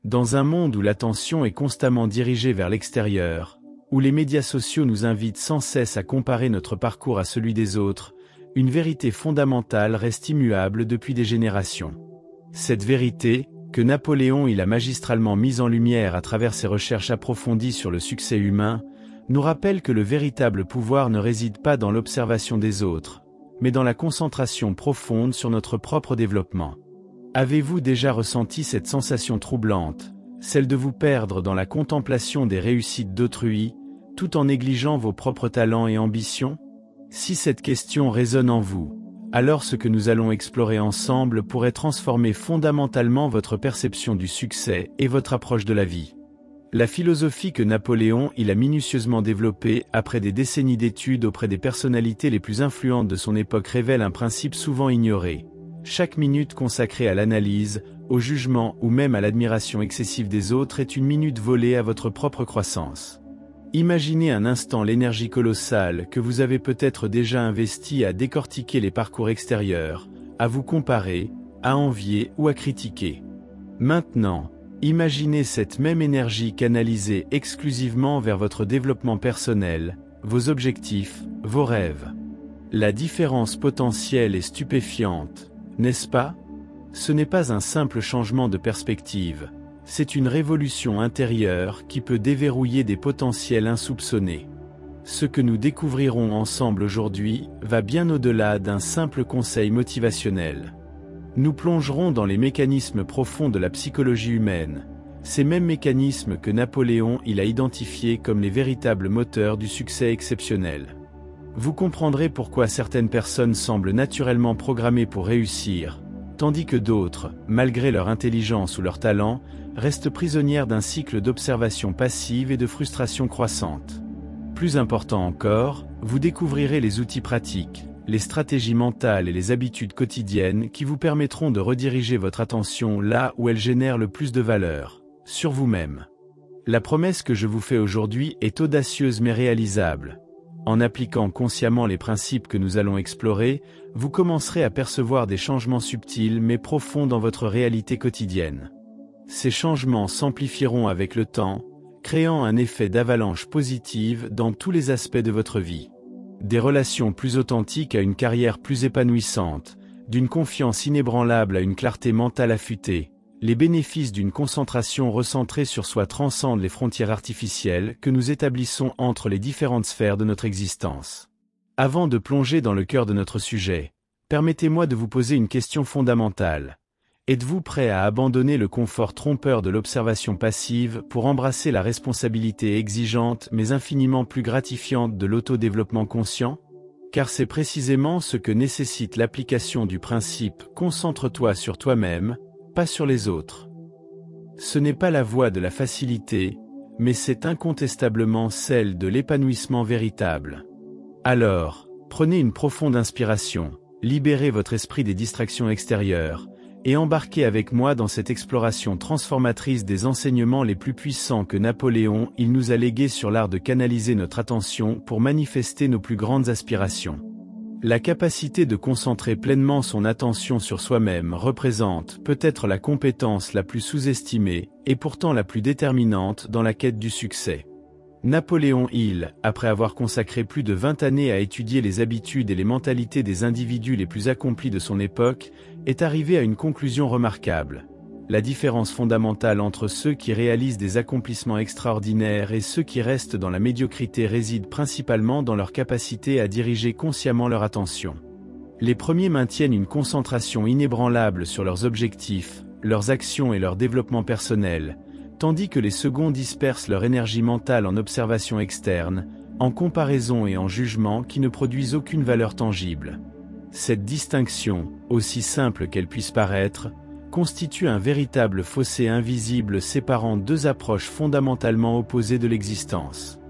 Dans un monde où l'attention est constamment dirigée vers l'extérieur, où les médias sociaux nous invitent sans cesse à comparer notre parcours à celui des autres, une vérité fondamentale reste immuable depuis des générations. Cette vérité, que Napoléon a magistralement mise en lumière à travers ses recherches approfondies sur le succès humain, nous rappelle que le véritable pouvoir ne réside pas dans l'observation des autres, mais dans la concentration profonde sur notre propre développement. Avez-vous déjà ressenti cette sensation troublante, celle de vous perdre dans la contemplation des réussites d'autrui, tout en négligeant vos propres talents et ambitions? Si cette question résonne en vous, alors ce que nous allons explorer ensemble pourrait transformer fondamentalement votre perception du succès et votre approche de la vie. La philosophie que Napoléon a minutieusement développée après des décennies d'études auprès des personnalités les plus influentes de son époque révèle un principe souvent ignoré. Chaque minute consacrée à l'analyse, au jugement ou même à l'admiration excessive des autres est une minute volée à votre propre croissance. Imaginez un instant l'énergie colossale que vous avez peut-être déjà investie à décortiquer les parcours extérieurs, à vous comparer, à envier ou à critiquer. Maintenant, imaginez cette même énergie canalisée exclusivement vers votre développement personnel, vos objectifs, vos rêves. La différence potentielle est stupéfiante, n'est-ce pas? Ce n'est pas un simple changement de perspective, c'est une révolution intérieure qui peut déverrouiller des potentiels insoupçonnés. Ce que nous découvrirons ensemble aujourd'hui va bien au-delà d'un simple conseil motivationnel. Nous plongerons dans les mécanismes profonds de la psychologie humaine, ces mêmes mécanismes que Napoléon a identifiés comme les véritables moteurs du succès exceptionnel. Vous comprendrez pourquoi certaines personnes semblent naturellement programmées pour réussir, tandis que d'autres, malgré leur intelligence ou leur talent, restent prisonnières d'un cycle d'observation passive et de frustration croissante. Plus important encore, vous découvrirez les outils pratiques, les stratégies mentales et les habitudes quotidiennes qui vous permettront de rediriger votre attention là où elle génère le plus de valeur, sur vous-même. La promesse que je vous fais aujourd'hui est audacieuse mais réalisable. En appliquant consciemment les principes que nous allons explorer, vous commencerez à percevoir des changements subtils mais profonds dans votre réalité quotidienne. Ces changements s'amplifieront avec le temps, créant un effet d'avalanche positive dans tous les aspects de votre vie. Des relations plus authentiques à une carrière plus épanouissante, d'une confiance inébranlable à une clarté mentale affûtée. Les bénéfices d'une concentration recentrée sur soi transcendent les frontières artificielles que nous établissons entre les différentes sphères de notre existence. Avant de plonger dans le cœur de notre sujet, permettez-moi de vous poser une question fondamentale. Êtes-vous prêt à abandonner le confort trompeur de l'observation passive pour embrasser la responsabilité exigeante mais infiniment plus gratifiante de l'autodéveloppement conscient? Car c'est précisément ce que nécessite l'application du principe « concentre-toi sur toi-même », pas sur les autres. Ce n'est pas la voie de la facilité, mais c'est incontestablement celle de l'épanouissement véritable. Alors, prenez une profonde inspiration, libérez votre esprit des distractions extérieures, et embarquez avec moi dans cette exploration transformatrice des enseignements les plus puissants que Napoléon nous a légués sur l'art de canaliser notre attention pour manifester nos plus grandes aspirations. La capacité de concentrer pleinement son attention sur soi-même représente peut-être la compétence la plus sous-estimée, et pourtant la plus déterminante dans la quête du succès. Napoléon après avoir consacré plus de 20 années à étudier les habitudes et les mentalités des individus les plus accomplis de son époque, est arrivé à une conclusion remarquable. La différence fondamentale entre ceux qui réalisent des accomplissements extraordinaires et ceux qui restent dans la médiocrité réside principalement dans leur capacité à diriger consciemment leur attention. Les premiers maintiennent une concentration inébranlable sur leurs objectifs, leurs actions et leur développement personnel, tandis que les seconds dispersent leur énergie mentale en observation externe, en comparaison et en jugement qui ne produisent aucune valeur tangible. Cette distinction, aussi simple qu'elle puisse paraître, constitue un véritable fossé invisible séparant deux approches fondamentalement opposées de l'existence.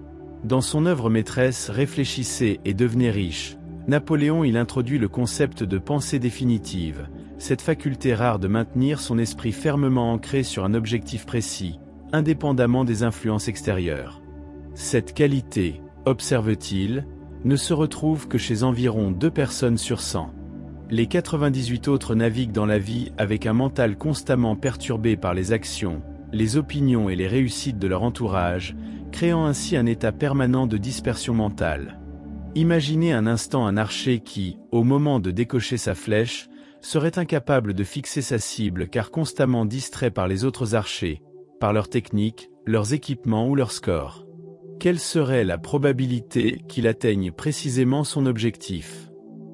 Dans son œuvre maîtresse Réfléchissez et devenez riche, Napoléon introduit le concept de pensée définitive, cette faculté rare de maintenir son esprit fermement ancré sur un objectif précis, indépendamment des influences extérieures. Cette qualité, observe-t-il, ne se retrouve que chez environ 2 personnes sur 100. Les 98 autres naviguent dans la vie avec un mental constamment perturbé par les actions, les opinions et les réussites de leur entourage, créant ainsi un état permanent de dispersion mentale. Imaginez un instant un archer qui, au moment de décocher sa flèche, serait incapable de fixer sa cible car constamment distrait par les autres archers, par leurs techniques, leurs équipements ou leur score. Quelle serait la probabilité qu'il atteigne précisément son objectif ?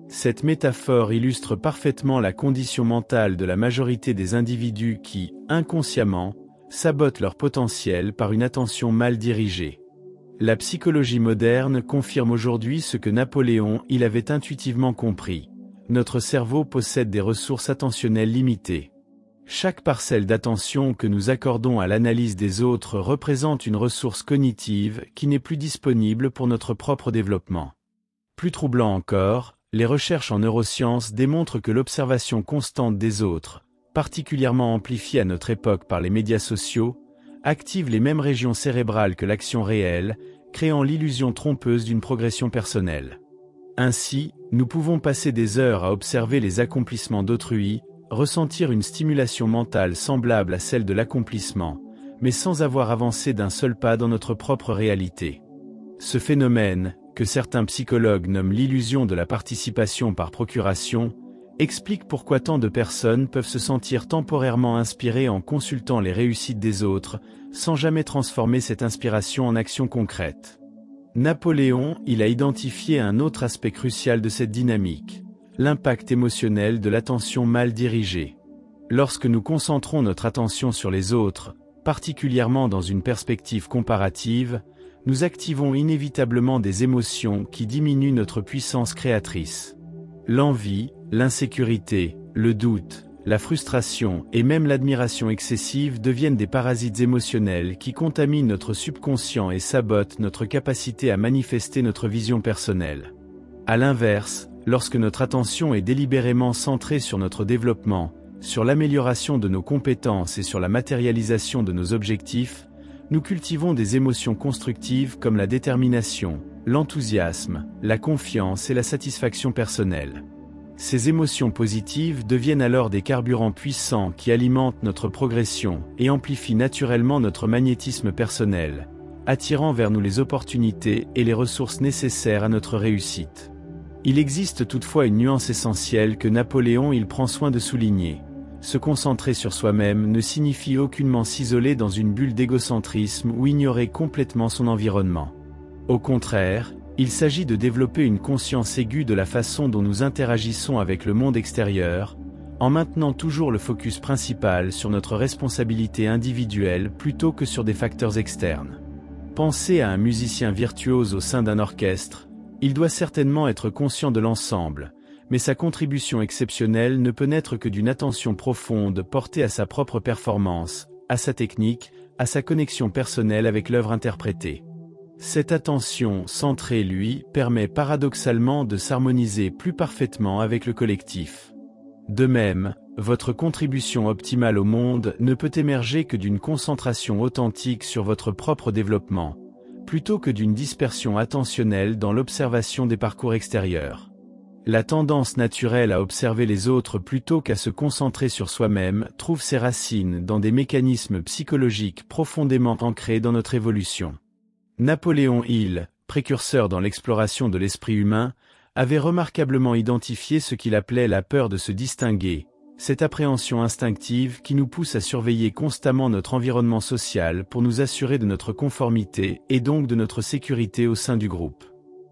Cette métaphore illustre parfaitement la condition mentale de la majorité des individus qui, inconsciemment, sabotent leur potentiel par une attention mal dirigée. La psychologie moderne confirme aujourd'hui ce que Napoléon il avait intuitivement compris. Notre cerveau possède des ressources attentionnelles limitées. Chaque parcelle d'attention que nous accordons à l'analyse des autres représente une ressource cognitive qui n'est plus disponible pour notre propre développement. Plus troublant encore, les recherches en neurosciences démontrent que l'observation constante des autres, particulièrement amplifiée à notre époque par les médias sociaux, active les mêmes régions cérébrales que l'action réelle, créant l'illusion trompeuse d'une progression personnelle. Ainsi, nous pouvons passer des heures à observer les accomplissements d'autrui, ressentir une stimulation mentale semblable à celle de l'accomplissement, mais sans avoir avancé d'un seul pas dans notre propre réalité. Ce phénomène, que certains psychologues nomment l'illusion de la participation par procuration, explique pourquoi tant de personnes peuvent se sentir temporairement inspirées en consultant les réussites des autres, sans jamais transformer cette inspiration en action concrète. Napoléon, il a identifié un autre aspect crucial de cette dynamique, l'impact émotionnel de l'attention mal dirigée. Lorsque nous concentrons notre attention sur les autres, particulièrement dans une perspective comparative, nous activons inévitablement des émotions qui diminuent notre puissance créatrice. L'envie, l'insécurité, le doute, la frustration et même l'admiration excessive deviennent des parasites émotionnels qui contaminent notre subconscient et sabotent notre capacité à manifester notre vision personnelle. À l'inverse, lorsque notre attention est délibérément centrée sur notre développement, sur l'amélioration de nos compétences et sur la matérialisation de nos objectifs, nous cultivons des émotions constructives comme la détermination, l'enthousiasme, la confiance et la satisfaction personnelle. Ces émotions positives deviennent alors des carburants puissants qui alimentent notre progression et amplifient naturellement notre magnétisme personnel, attirant vers nous les opportunités et les ressources nécessaires à notre réussite. Il existe toutefois une nuance essentielle que Napoléon il prend soin de souligner. Se concentrer sur soi-même ne signifie aucunement s'isoler dans une bulle d'égocentrisme ou ignorer complètement son environnement. Au contraire, il s'agit de développer une conscience aiguë de la façon dont nous interagissons avec le monde extérieur, en maintenant toujours le focus principal sur notre responsabilité individuelle plutôt que sur des facteurs externes. Pensez à un musicien virtuose au sein d'un orchestre, il doit certainement être conscient de l'ensemble, mais sa contribution exceptionnelle ne peut naître que d'une attention profonde portée à sa propre performance, à sa technique, à sa connexion personnelle avec l'œuvre interprétée. Cette attention centrée, lui, permet paradoxalement de s'harmoniser plus parfaitement avec le collectif. De même, votre contribution optimale au monde ne peut émerger que d'une concentration authentique sur votre propre développement, plutôt que d'une dispersion attentionnelle dans l'observation des parcours extérieurs. La tendance naturelle à observer les autres plutôt qu'à se concentrer sur soi-même trouve ses racines dans des mécanismes psychologiques profondément ancrés dans notre évolution. Napoléon Hill, précurseur dans l'exploration de l'esprit humain, avait remarquablement identifié ce qu'il appelait la peur de se distinguer, cette appréhension instinctive qui nous pousse à surveiller constamment notre environnement social pour nous assurer de notre conformité et donc de notre sécurité au sein du groupe.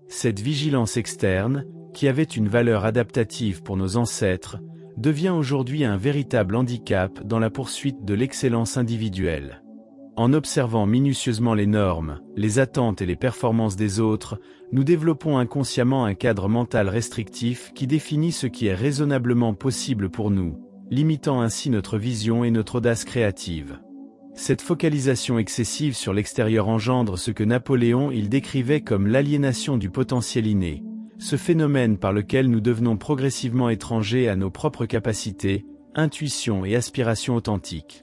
Cette vigilance externe, qui avait une valeur adaptative pour nos ancêtres, devient aujourd'hui un véritable handicap dans la poursuite de l'excellence individuelle. En observant minutieusement les normes, les attentes et les performances des autres, nous développons inconsciemment un cadre mental restrictif qui définit ce qui est raisonnablement possible pour nous, limitant ainsi notre vision et notre audace créative. Cette focalisation excessive sur l'extérieur engendre ce que Napoléon il décrivait comme l'aliénation du potentiel inné, ce phénomène par lequel nous devenons progressivement étrangers à nos propres capacités, intuitions et aspirations authentiques.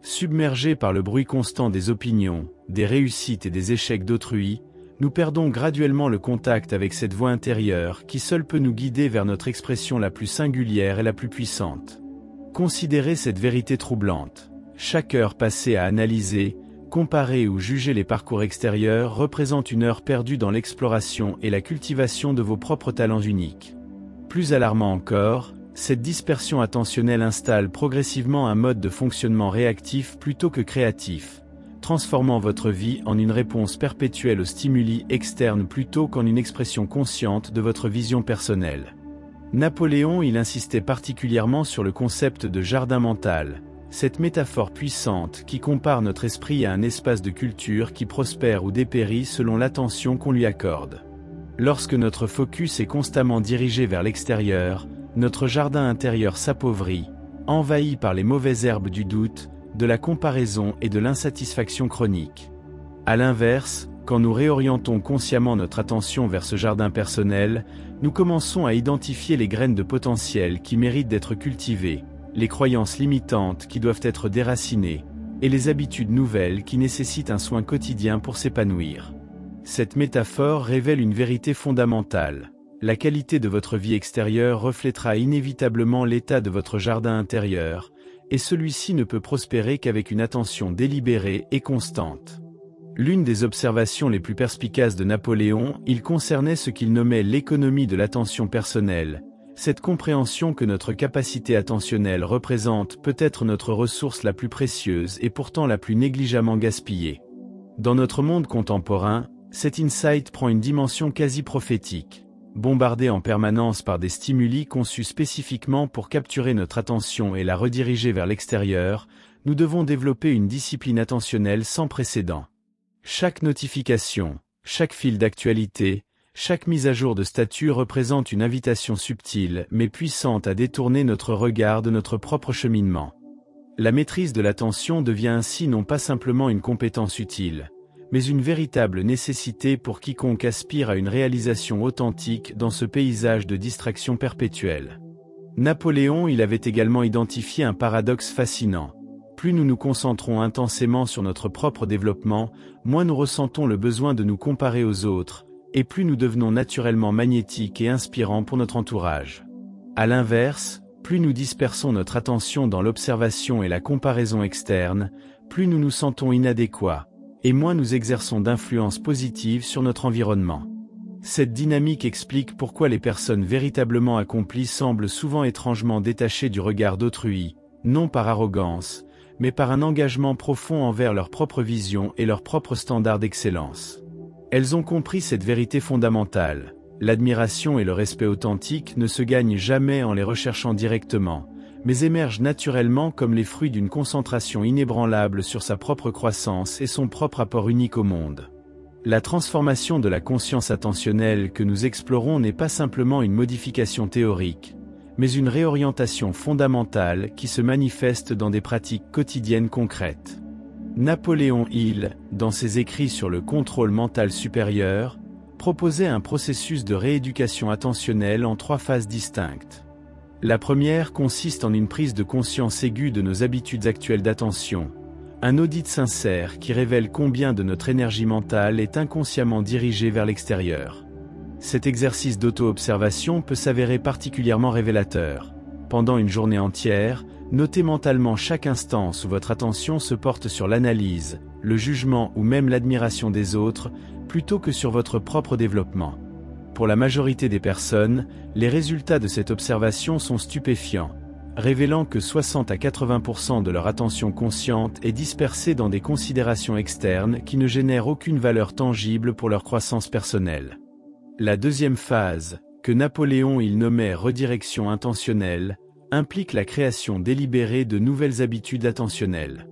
Submergés par le bruit constant des opinions, des réussites et des échecs d'autrui, nous perdons graduellement le contact avec cette voix intérieure qui seule peut nous guider vers notre expression la plus singulière et la plus puissante. Considérez cette vérité troublante. Chaque heure passée à analyser, comparer ou juger les parcours extérieurs représente une heure perdue dans l'exploration et la cultivation de vos propres talents uniques. Plus alarmant encore, cette dispersion attentionnelle installe progressivement un mode de fonctionnement réactif plutôt que créatif, transformant votre vie en une réponse perpétuelle aux stimuli externes plutôt qu'en une expression consciente de votre vision personnelle. Napoléon il insistait particulièrement sur le concept de jardin mental, cette métaphore puissante qui compare notre esprit à un espace de culture qui prospère ou dépérit selon l'attention qu'on lui accorde. Lorsque notre focus est constamment dirigé vers l'extérieur, notre jardin intérieur s'appauvrit, envahi par les mauvaises herbes du doute, de la comparaison et de l'insatisfaction chronique. À l'inverse, quand nous réorientons consciemment notre attention vers ce jardin personnel, nous commençons à identifier les graines de potentiel qui méritent d'être cultivées, les croyances limitantes qui doivent être déracinées, et les habitudes nouvelles qui nécessitent un soin quotidien pour s'épanouir. Cette métaphore révèle une vérité fondamentale. La qualité de votre vie extérieure reflètera inévitablement l'état de votre jardin intérieur, et celui-ci ne peut prospérer qu'avec une attention délibérée et constante. L'une des observations les plus perspicaces de Napoléon, il concernait ce qu'il nommait l'économie de l'attention personnelle, cette compréhension que notre capacité attentionnelle représente peut-être notre ressource la plus précieuse et pourtant la plus négligemment gaspillée. Dans notre monde contemporain, cet insight prend une dimension quasi prophétique. Bombardé en permanence par des stimuli conçus spécifiquement pour capturer notre attention et la rediriger vers l'extérieur, nous devons développer une discipline attentionnelle sans précédent. Chaque notification, chaque fil d'actualité, chaque mise à jour de statut représente une invitation subtile mais puissante à détourner notre regard de notre propre cheminement. La maîtrise de l'attention devient ainsi non pas simplement une compétence utile, mais une véritable nécessité pour quiconque aspire à une réalisation authentique dans ce paysage de distraction perpétuelle. Napoléon il avait également identifié un paradoxe fascinant. Plus nous nous concentrons intensément sur notre propre développement, moins nous ressentons le besoin de nous comparer aux autres, et plus nous devenons naturellement magnétiques et inspirants pour notre entourage. À l'inverse, plus nous dispersons notre attention dans l'observation et la comparaison externe, plus nous nous sentons inadéquats, et moins nous exerçons d'influence positive sur notre environnement. Cette dynamique explique pourquoi les personnes véritablement accomplies semblent souvent étrangement détachées du regard d'autrui, non par arrogance, mais par un engagement profond envers leur propre vision et leurs propres standards d'excellence. Elles ont compris cette vérité fondamentale. L'admiration et le respect authentique ne se gagnent jamais en les recherchant directement, mais émergent naturellement comme les fruits d'une concentration inébranlable sur sa propre croissance et son propre apport unique au monde. La transformation de la conscience attentionnelle que nous explorons n'est pas simplement une modification théorique, mais une réorientation fondamentale qui se manifeste dans des pratiques quotidiennes concrètes. Napoléon Hill, dans ses écrits sur le contrôle mental supérieur, proposait un processus de rééducation attentionnelle en 3 phases distinctes. La première consiste en une prise de conscience aiguë de nos habitudes actuelles d'attention, un audit sincère qui révèle combien de notre énergie mentale est inconsciemment dirigée vers l'extérieur. Cet exercice d'auto-observation peut s'avérer particulièrement révélateur. Pendant une journée entière, notez mentalement chaque instance où votre attention se porte sur l'analyse, le jugement ou même l'admiration des autres, plutôt que sur votre propre développement. Pour la majorité des personnes, les résultats de cette observation sont stupéfiants, révélant que 60 à 80% de leur attention consciente est dispersée dans des considérations externes qui ne génèrent aucune valeur tangible pour leur croissance personnelle. La deuxième phase, que Napoléon il nommait redirection intentionnelle, implique la création délibérée de nouvelles habitudes attentionnelles.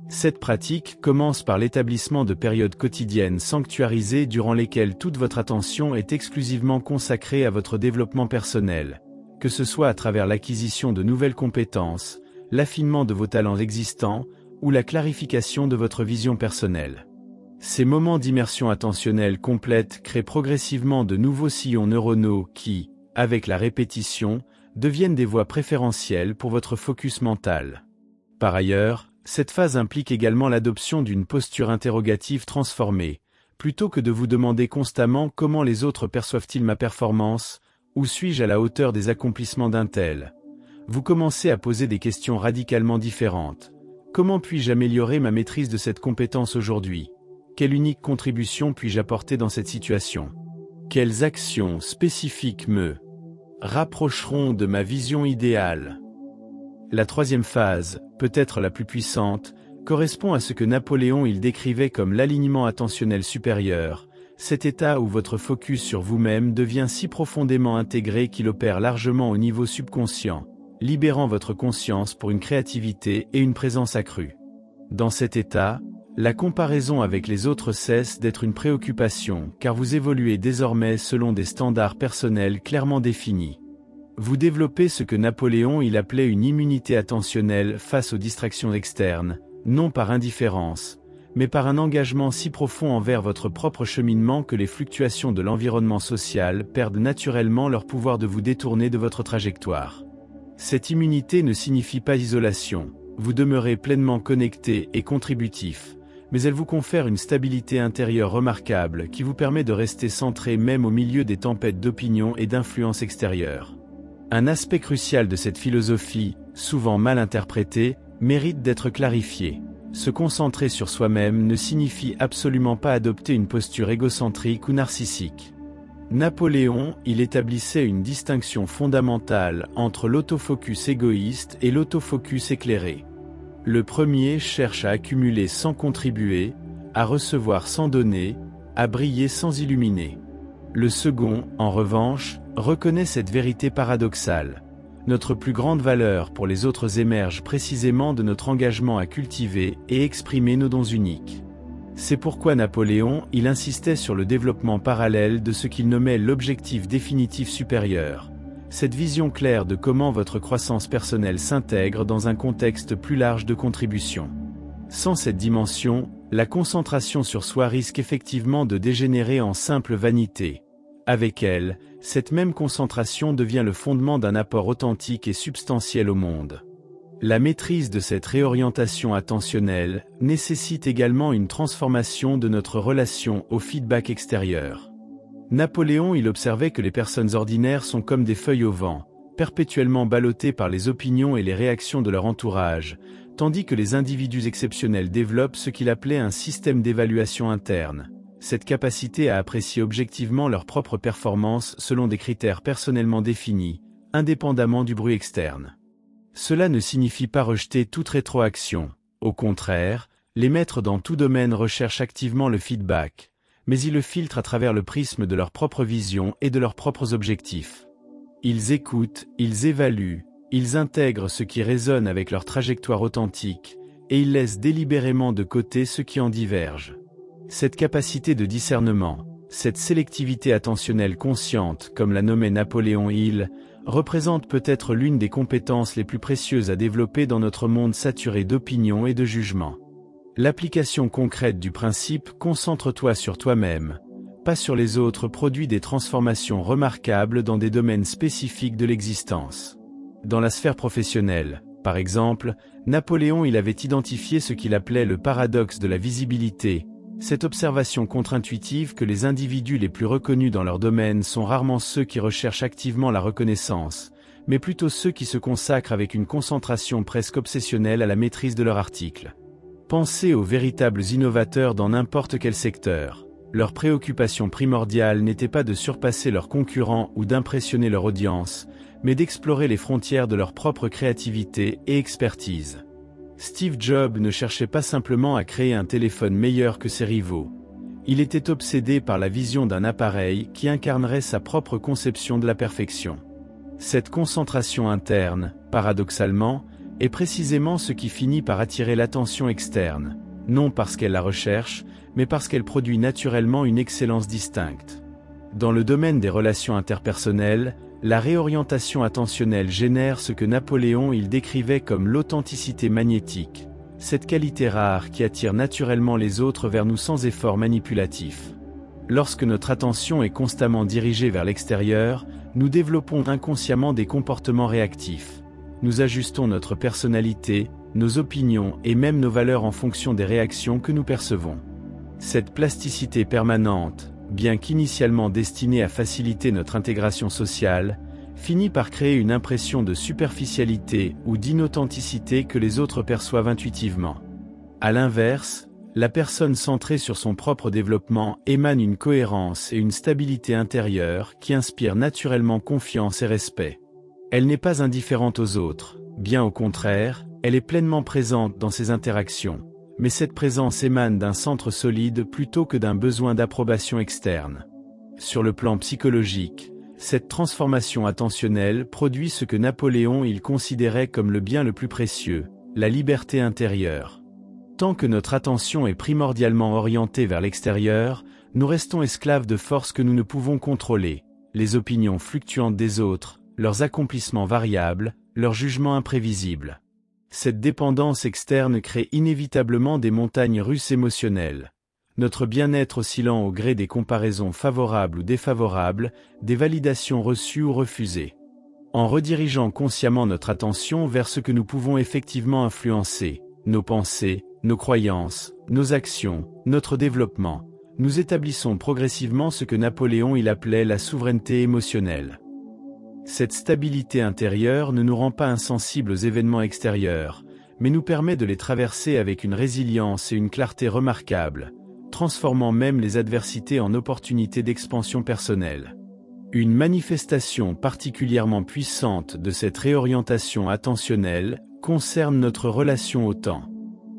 Cette pratique commence par l'établissement de périodes quotidiennes sanctuarisées durant lesquelles toute votre attention est exclusivement consacrée à votre développement personnel, que ce soit à travers l'acquisition de nouvelles compétences, l'affinement de vos talents existants, ou la clarification de votre vision personnelle. Ces moments d'immersion attentionnelle complète créent progressivement de nouveaux sillons neuronaux qui, avec la répétition, deviennent des voies préférentielles pour votre focus mental. Par ailleurs, cette phase implique également l'adoption d'une posture interrogative transformée. Plutôt que de vous demander constamment comment les autres perçoivent-ils ma performance, ou suis-je à la hauteur des accomplissements d'un tel, vous commencez à poser des questions radicalement différentes. Comment puis-je améliorer ma maîtrise de cette compétence aujourd'hui? Quelle unique contribution puis-je apporter dans cette situation? Quelles actions spécifiques me rapprocheront de ma vision idéale? La troisième phase, peut-être la plus puissante, correspond à ce que Napoléon décrivait comme l'alignement attentionnel supérieur, cet état où votre focus sur vous-même devient si profondément intégré qu'il opère largement au niveau subconscient, libérant votre conscience pour une créativité et une présence accrue. Dans cet état, la comparaison avec les autres cesse d'être une préoccupation car vous évoluez désormais selon des standards personnels clairement définis. Vous développez ce que Napoléon appelait une immunité attentionnelle face aux distractions externes, non par indifférence, mais par un engagement si profond envers votre propre cheminement que les fluctuations de l'environnement social perdent naturellement leur pouvoir de vous détourner de votre trajectoire. Cette immunité ne signifie pas isolation, vous demeurez pleinement connecté et contributif, mais elle vous confère une stabilité intérieure remarquable qui vous permet de rester centré même au milieu des tempêtes d'opinion et d'influences extérieures. Un aspect crucial de cette philosophie, souvent mal interprété, mérite d'être clarifié. Se concentrer sur soi-même ne signifie absolument pas adopter une posture égocentrique ou narcissique. Napoléon, établissait une distinction fondamentale entre l'autofocus égoïste et l'autofocus éclairé. Le premier cherche à accumuler sans contribuer, à recevoir sans donner, à briller sans illuminer. Le second, en revanche, reconnaît cette vérité paradoxale. Notre plus grande valeur pour les autres émerge précisément de notre engagement à cultiver et exprimer nos dons uniques. C'est pourquoi Napoléon, insistait sur le développement parallèle de ce qu'il nommait l'objectif définitif supérieur. Cette vision claire de comment votre croissance personnelle s'intègre dans un contexte plus large de contribution. Sans cette dimension, la concentration sur soi risque effectivement de dégénérer en simple vanité. Avec elle, cette même concentration devient le fondement d'un apport authentique et substantiel au monde. La maîtrise de cette réorientation attentionnelle nécessite également une transformation de notre relation au feedback extérieur. Napoléon observait que les personnes ordinaires sont comme des feuilles au vent, perpétuellement ballottées par les opinions et les réactions de leur entourage, tandis que les individus exceptionnels développent ce qu'il appelait un système d'évaluation interne. Cette capacité à apprécier objectivement leur propre performance selon des critères personnellement définis, indépendamment du bruit externe. Cela ne signifie pas rejeter toute rétroaction. Au contraire, les maîtres dans tout domaine recherchent activement le feedback, mais ils le filtrent à travers le prisme de leur propre vision et de leurs propres objectifs. Ils écoutent, ils évaluent, ils intègrent ce qui résonne avec leur trajectoire authentique, et ils laissent délibérément de côté ce qui en diverge. Cette capacité de discernement, cette sélectivité attentionnelle consciente, comme la nommait Napoléon représente peut-être l'une des compétences les plus précieuses à développer dans notre monde saturé d'opinions et de jugements. L'application concrète du principe « concentre-toi sur toi-même », pas sur les autres, produit des transformations remarquables dans des domaines spécifiques de l'existence. Dans la sphère professionnelle, par exemple, Napoléon avait identifié ce qu'il appelait le paradoxe de la visibilité, cette observation contre-intuitive que les individus les plus reconnus dans leur domaine sont rarement ceux qui recherchent activement la reconnaissance, mais plutôt ceux qui se consacrent avec une concentration presque obsessionnelle à la maîtrise de leur article. Pensez aux véritables innovateurs dans n'importe quel secteur. Leur préoccupation primordiale n'était pas de surpasser leurs concurrents ou d'impressionner leur audience, mais d'explorer les frontières de leur propre créativité et expertise. Steve Jobs ne cherchait pas simplement à créer un téléphone meilleur que ses rivaux. Il était obsédé par la vision d'un appareil qui incarnerait sa propre conception de la perfection. Cette concentration interne, paradoxalement, est précisément ce qui finit par attirer l'attention externe, non parce qu'elle la recherche, mais parce qu'elle produit naturellement une excellence distincte. Dans le domaine des relations interpersonnelles, la réorientation attentionnelle génère ce que Napoléon décrivait comme l'authenticité magnétique, cette qualité rare qui attire naturellement les autres vers nous sans effort manipulatif. Lorsque notre attention est constamment dirigée vers l'extérieur, nous développons inconsciemment des comportements réactifs. Nous ajustons notre personnalité, nos opinions et même nos valeurs en fonction des réactions que nous percevons. Cette plasticité permanente, bien qu'initialement destinée à faciliter notre intégration sociale, finit par créer une impression de superficialité ou d'inauthenticité que les autres perçoivent intuitivement. À l'inverse, la personne centrée sur son propre développement émane une cohérence et une stabilité intérieure qui inspirent naturellement confiance et respect. Elle n'est pas indifférente aux autres, bien au contraire, elle est pleinement présente dans ses interactions, mais cette présence émane d'un centre solide plutôt que d'un besoin d'approbation externe. Sur le plan psychologique, cette transformation attentionnelle produit ce que Napoléon il considérait comme le bien le plus précieux, la liberté intérieure. Tant que notre attention est primordialement orientée vers l'extérieur, nous restons esclaves de forces que nous ne pouvons contrôler, les opinions fluctuantes des autres, leurs accomplissements variables, leurs jugements imprévisibles. Cette dépendance externe crée inévitablement des montagnes russes émotionnelles. Notre bien-être oscillant au gré des comparaisons favorables ou défavorables, des validations reçues ou refusées. En redirigeant consciemment notre attention vers ce que nous pouvons effectivement influencer, nos pensées, nos croyances, nos actions, notre développement, nous établissons progressivement ce que Napoléon il appelait la souveraineté émotionnelle. Cette stabilité intérieure ne nous rend pas insensibles aux événements extérieurs, mais nous permet de les traverser avec une résilience et une clarté remarquables, transformant même les adversités en opportunités d'expansion personnelle. Une manifestation particulièrement puissante de cette réorientation attentionnelle concerne notre relation au temps.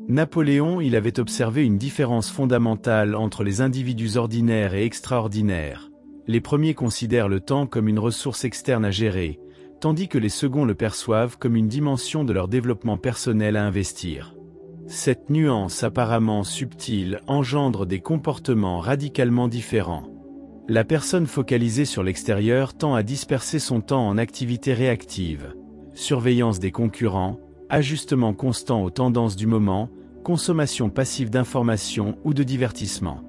Napoléon il avait observé une différence fondamentale entre les individus ordinaires et extraordinaires. Les premiers considèrent le temps comme une ressource externe à gérer, tandis que les seconds le perçoivent comme une dimension de leur développement personnel à investir. Cette nuance apparemment subtile engendre des comportements radicalement différents. La personne focalisée sur l'extérieur tend à disperser son temps en activités réactives, surveillance des concurrents, ajustement constant aux tendances du moment, consommation passive d'informations ou de divertissement.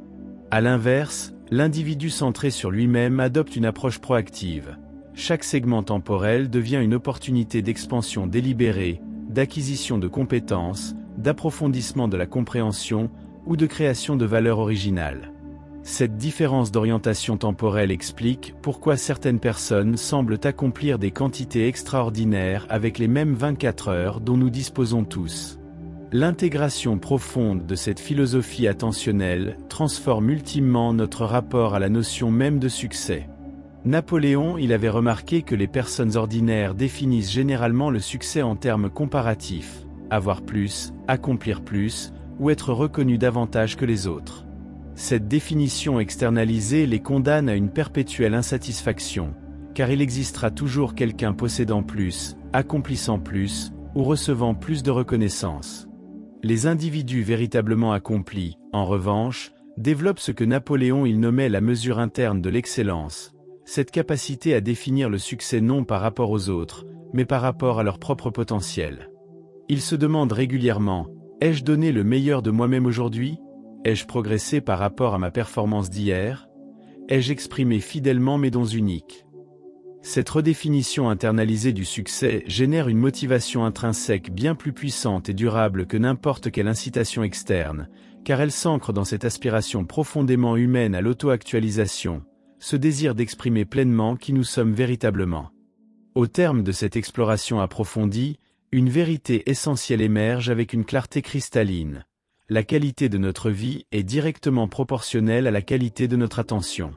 À l'inverse, l'individu centré sur lui-même adopte une approche proactive. Chaque segment temporel devient une opportunité d'expansion délibérée, d'acquisition de compétences, d'approfondissement de la compréhension ou de création de valeurs originales. Cette différence d'orientation temporelle explique pourquoi certaines personnes semblent accomplir des quantités extraordinaires avec les mêmes 24 heures dont nous disposons tous. L'intégration profonde de cette philosophie attentionnelle transforme ultimement notre rapport à la notion même de succès. Napoléon il avait remarqué que les personnes ordinaires définissent généralement le succès en termes comparatifs, avoir plus, accomplir plus, ou être reconnu davantage que les autres. Cette définition externalisée les condamne à une perpétuelle insatisfaction, car il existera toujours quelqu'un possédant plus, accomplissant plus, ou recevant plus de reconnaissance. Les individus véritablement accomplis, en revanche, développent ce que Napoléon il nommait la mesure interne de l'excellence, cette capacité à définir le succès non par rapport aux autres, mais par rapport à leur propre potentiel. Ils se demandent régulièrement, ai-je donné le meilleur de moi-même aujourd'hui ? Ai-je progressé par rapport à ma performance d'hier ? Ai-je exprimé fidèlement mes dons uniques ? Cette redéfinition internalisée du succès génère une motivation intrinsèque bien plus puissante et durable que n'importe quelle incitation externe, car elle s'ancre dans cette aspiration profondément humaine à l'auto-actualisation, ce désir d'exprimer pleinement qui nous sommes véritablement. Au terme de cette exploration approfondie, une vérité essentielle émerge avec une clarté cristalline. La qualité de notre vie est directement proportionnelle à la qualité de notre attention.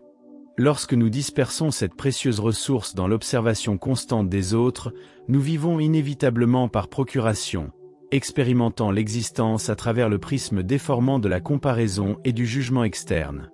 Lorsque nous dispersons cette précieuse ressource dans l'observation constante des autres, nous vivons inévitablement par procuration, expérimentant l'existence à travers le prisme déformant de la comparaison et du jugement externe.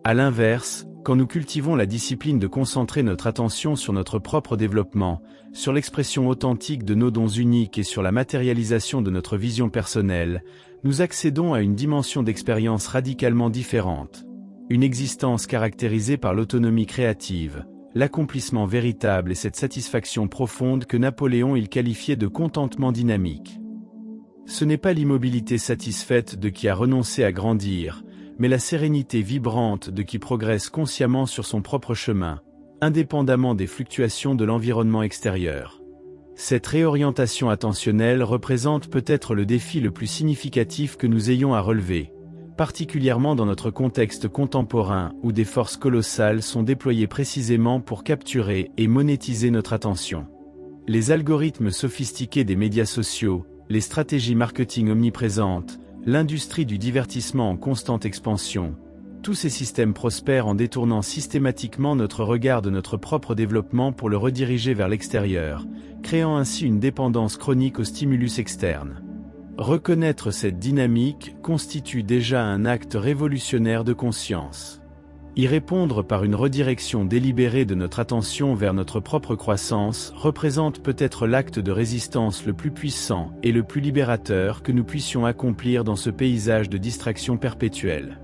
À l'inverse, quand nous cultivons la discipline de concentrer notre attention sur notre propre développement, sur l'expression authentique de nos dons uniques et sur la matérialisation de notre vision personnelle, nous accédons à une dimension d'expérience radicalement différente. Une existence caractérisée par l'autonomie créative, l'accomplissement véritable et cette satisfaction profonde que Napoléon il qualifiait de contentement dynamique. Ce n'est pas l'immobilité satisfaite de qui a renoncé à grandir, mais la sérénité vibrante de qui progresse consciemment sur son propre chemin, indépendamment des fluctuations de l'environnement extérieur. Cette réorientation attentionnelle représente peut-être le défi le plus significatif que nous ayons à relever, particulièrement dans notre contexte contemporain où des forces colossales sont déployées précisément pour capturer et monétiser notre attention. Les algorithmes sophistiqués des médias sociaux, les stratégies marketing omniprésentes, l'industrie du divertissement en constante expansion, tous ces systèmes prospèrent en détournant systématiquement notre regard de notre propre développement pour le rediriger vers l'extérieur, créant ainsi une dépendance chronique aux stimulus externes. Reconnaître cette dynamique constitue déjà un acte révolutionnaire de conscience. Y répondre par une redirection délibérée de notre attention vers notre propre croissance représente peut-être l'acte de résistance le plus puissant et le plus libérateur que nous puissions accomplir dans ce paysage de distraction perpétuelle.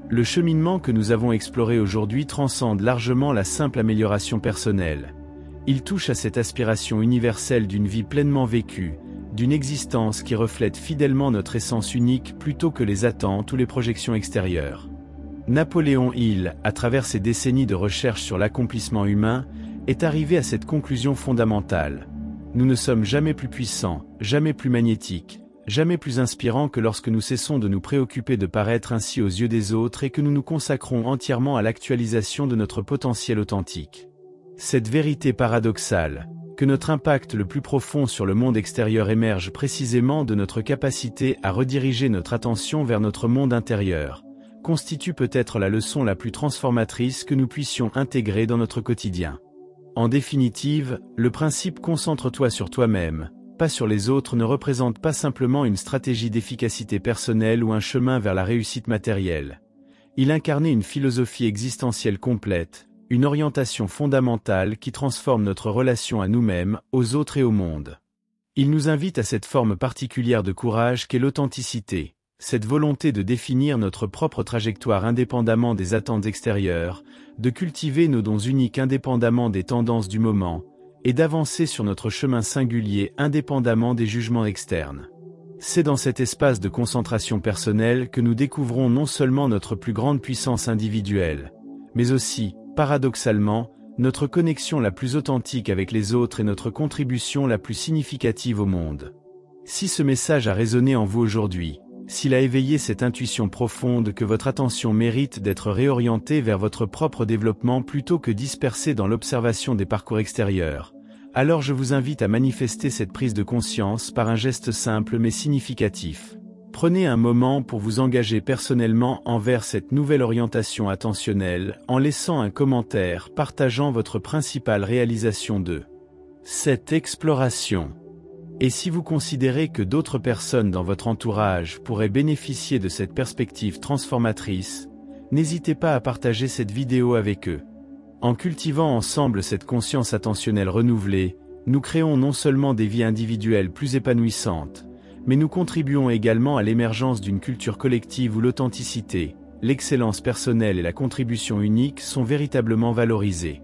Le cheminement que nous avons exploré aujourd'hui transcende largement la simple amélioration personnelle. Il touche à cette aspiration universelle d'une vie pleinement vécue, d'une existence qui reflète fidèlement notre essence unique plutôt que les attentes ou les projections extérieures. Napoléon Hill, à travers ses décennies de recherche sur l'accomplissement humain, est arrivé à cette conclusion fondamentale. Nous ne sommes jamais plus puissants, jamais plus magnétiques, jamais plus inspirants que lorsque nous cessons de nous préoccuper de paraître ainsi aux yeux des autres et que nous nous consacrons entièrement à l'actualisation de notre potentiel authentique. Cette vérité paradoxale, que notre impact le plus profond sur le monde extérieur émerge précisément de notre capacité à rediriger notre attention vers notre monde intérieur, constitue peut-être la leçon la plus transformatrice que nous puissions intégrer dans notre quotidien. En définitive, le principe « concentre-toi sur toi-même », pas sur les autres ne représente pas simplement une stratégie d'efficacité personnelle ou un chemin vers la réussite matérielle. Il incarnait une philosophie existentielle complète, une orientation fondamentale qui transforme notre relation à nous-mêmes, aux autres et au monde. Il nous invite à cette forme particulière de courage qu'est l'authenticité, cette volonté de définir notre propre trajectoire indépendamment des attentes extérieures, de cultiver nos dons uniques indépendamment des tendances du moment, et d'avancer sur notre chemin singulier indépendamment des jugements externes. C'est dans cet espace de concentration personnelle que nous découvrons non seulement notre plus grande puissance individuelle, mais aussi, paradoxalement, notre connexion la plus authentique avec les autres et notre contribution la plus significative au monde. Si ce message a résonné en vous aujourd'hui, s'il a éveillé cette intuition profonde que votre attention mérite d'être réorientée vers votre propre développement plutôt que dispersée dans l'observation des parcours extérieurs, alors je vous invite à manifester cette prise de conscience par un geste simple mais significatif. Prenez un moment pour vous engager personnellement envers cette nouvelle orientation attentionnelle en laissant un commentaire partageant votre principale réalisation de cette exploration. Et si vous considérez que d'autres personnes dans votre entourage pourraient bénéficier de cette perspective transformatrice, n'hésitez pas à partager cette vidéo avec eux. En cultivant ensemble cette conscience attentionnelle renouvelée, nous créons non seulement des vies individuelles plus épanouissantes, mais nous contribuons également à l'émergence d'une culture collective où l'authenticité, l'excellence personnelle et la contribution unique sont véritablement valorisées.